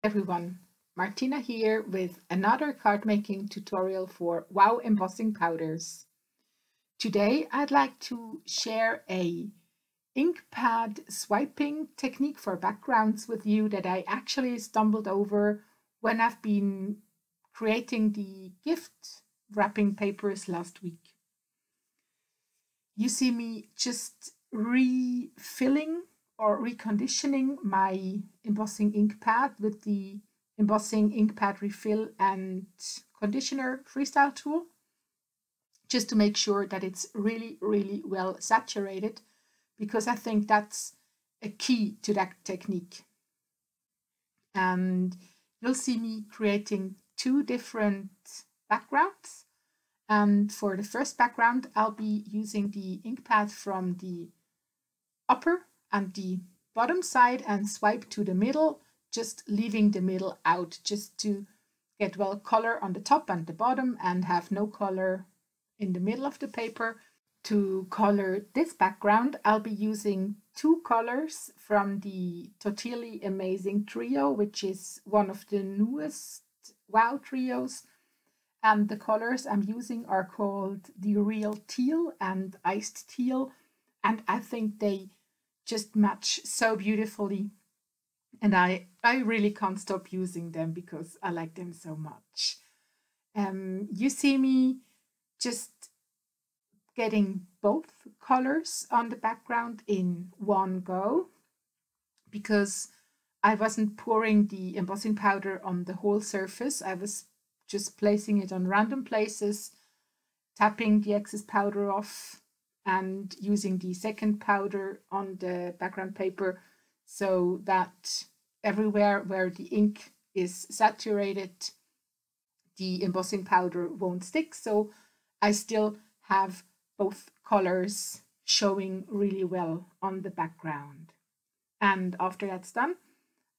Everyone, Martina here with another card making tutorial for Wow Embossing Powders. Today I'd like to share a ink pad swiping technique for backgrounds with you that I actually stumbled over when I've been creating the gift wrapping papers last week. You see me just refilling or reconditioning my embossing ink pad with the embossing ink pad refill and conditioner freestyle tool, just to make sure that it's really well saturated, because I think that's a key to that technique. And you'll see me creating two different backgrounds. And for the first background, I'll be using the ink pad from the upper and the bottom side and swipe to the middle, just leaving the middle out, just to get well color on the top and the bottom and have no color in the middle of the paper. To color this background, I'll be using two colors from the Toteally Amazing Trio, which is one of the newest Wow trios. And the colors I'm using are called the Real Teal and Iced Teal. And I think they just match so beautifully. And I really can't stop using them because I like them so much. You see me just getting both colors on the background in one go, because I wasn't pouring the embossing powder on the whole surface. I was just placing it on random places, tapping the excess powder off and using the second powder on the background paper so that everywhere where the ink is saturated, the embossing powder won't stick. So I still have both colors showing really well on the background. And after that's done,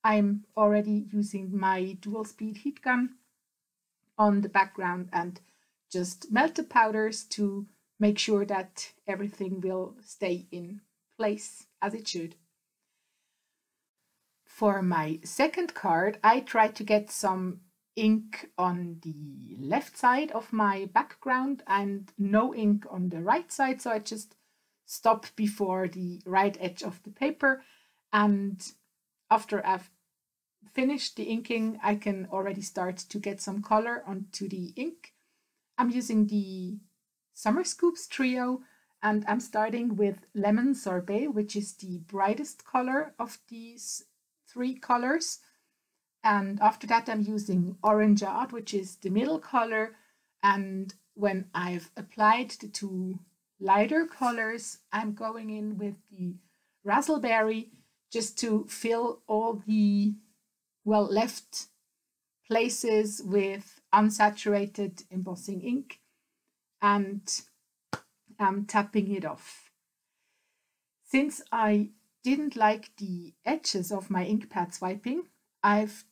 I'm already using my dual speed heat gun on the background and just melt the powders to make sure that everything will stay in place as it should. For my second card, I tried to get some ink on the left side of my background and no ink on the right side, so I just stopped before the right edge of the paper, and after I've finished the inking, I can already start to get some color onto the ink. I'm using the Summer Scoops Trio, and I'm starting with Lemon Sorbet, which is the brightest color of these three colors. And after that, I'm using Orangeade, which is the middle color. And when I've applied the two lighter colors, I'm going in with the Razzleberry just to fill all the left places with unsaturated embossing ink, and I'm tapping it off. Since I didn't like the edges of my ink pad swiping, I've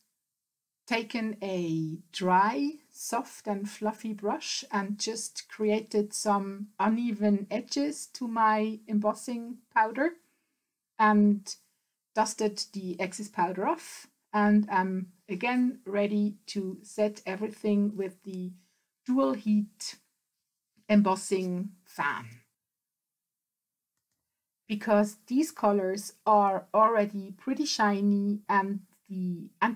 taken a dry, soft and fluffy brush and just created some uneven edges to my embossing powder and dusted the excess powder off. And I'm again ready to set everything with the dual heat embossing fan. Because these colors are already pretty shiny and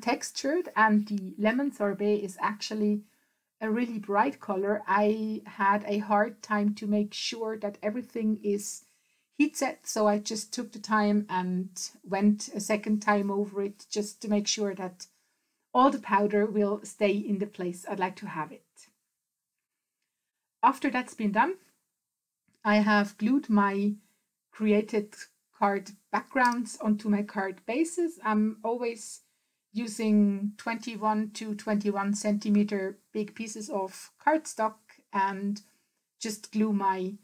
textured, and the Lemon Sorbet is actually a really bright color, I had a hard time to make sure that everything is heat set, so I just took the time and went a second time over it just to make sure that all the powder will stay in the place I'd like to have it. After that's been done, I have glued my created card backgrounds onto my card bases. I'm always using 21 to 21 centimeter big pieces of cardstock and just glue my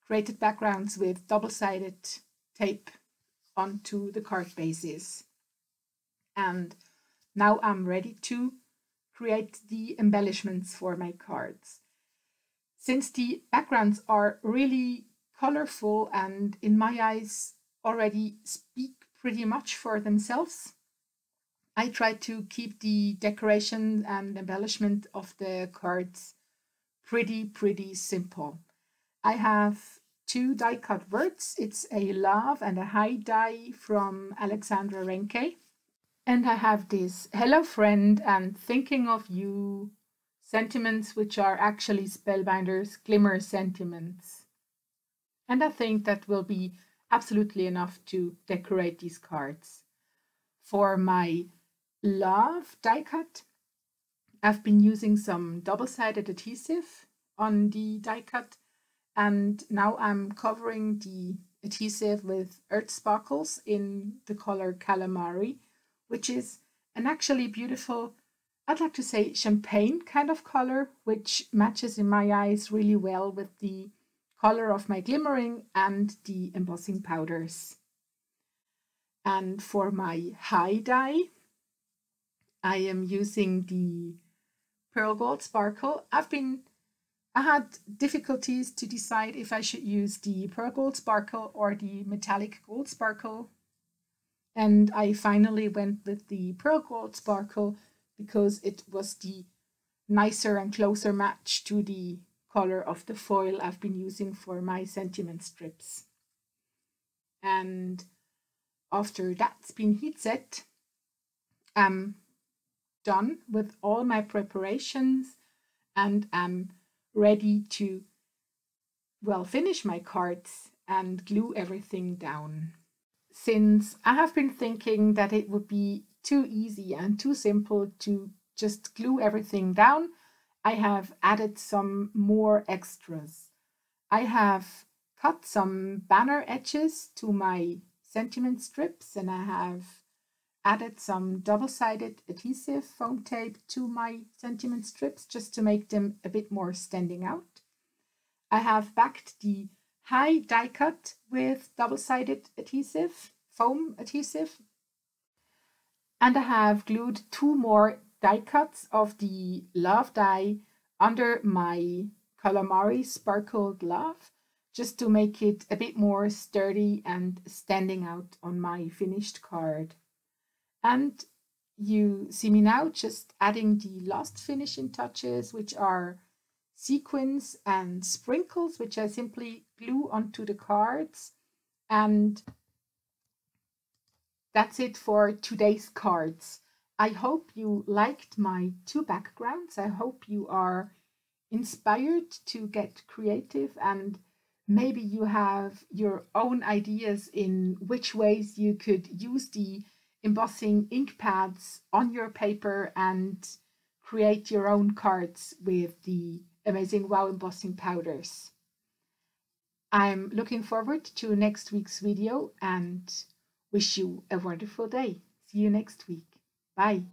created backgrounds with double-sided tape onto the card bases. And now I'm ready to create the embellishments for my cards. Since the backgrounds are really colorful and in my eyes already speak pretty much for themselves, I try to keep the decoration and embellishment of the cards pretty simple. I have two die cut words. It's a love and a hi die from Alexandra Renke. And I have this hello friend and thinking of you sentiments, which are actually Spellbinder's glimmer sentiments. And I think that will be absolutely enough to decorate these cards. For my love die cut, I've been using some double-sided adhesive on the die cut, and now I'm covering the adhesive with earth sparkles in the color Calamari, which is an actually beautiful, I'd like to say champagne kind of color, which matches in my eyes really well with the color of my glimmering and the embossing powders. And for my high dye, I am using the Pearl Gold Sparkle. I had difficulties to decide if I should use the Pearl Gold Sparkle or the Metallic Gold Sparkle. And I finally went with the Pearl Gold Sparkle because it was the nicer and closer match to the color of the foil I've been using for my sentiment strips. And after that's been heat set, I'm done with all my preparations and I'm ready to, well, finish my cards and glue everything down. Since I have been thinking that it would be too easy and too simple to just glue everything down, I have added some more extras. I have cut some banner edges to my sentiment strips and I have added some double-sided adhesive foam tape to my sentiment strips just to make them a bit more standing out. I have backed the high die cut with double-sided adhesive, foam adhesive. And I have glued two more die cuts of the love die under my Calamari sparkled love, just to make it a bit more sturdy and standing out on my finished card. And you see me now just adding the last finishing touches, which are sequins and sprinkles, which I simply glue onto the cards. And that's it for today's cards. I hope you liked my two backgrounds. I hope you are inspired to get creative and maybe you have your own ideas in which ways you could use the embossing ink pads on your paper and create your own cards with the amazing Wow embossing powders. I'm looking forward to next week's video and wish you a wonderful day. See you next week. Bye.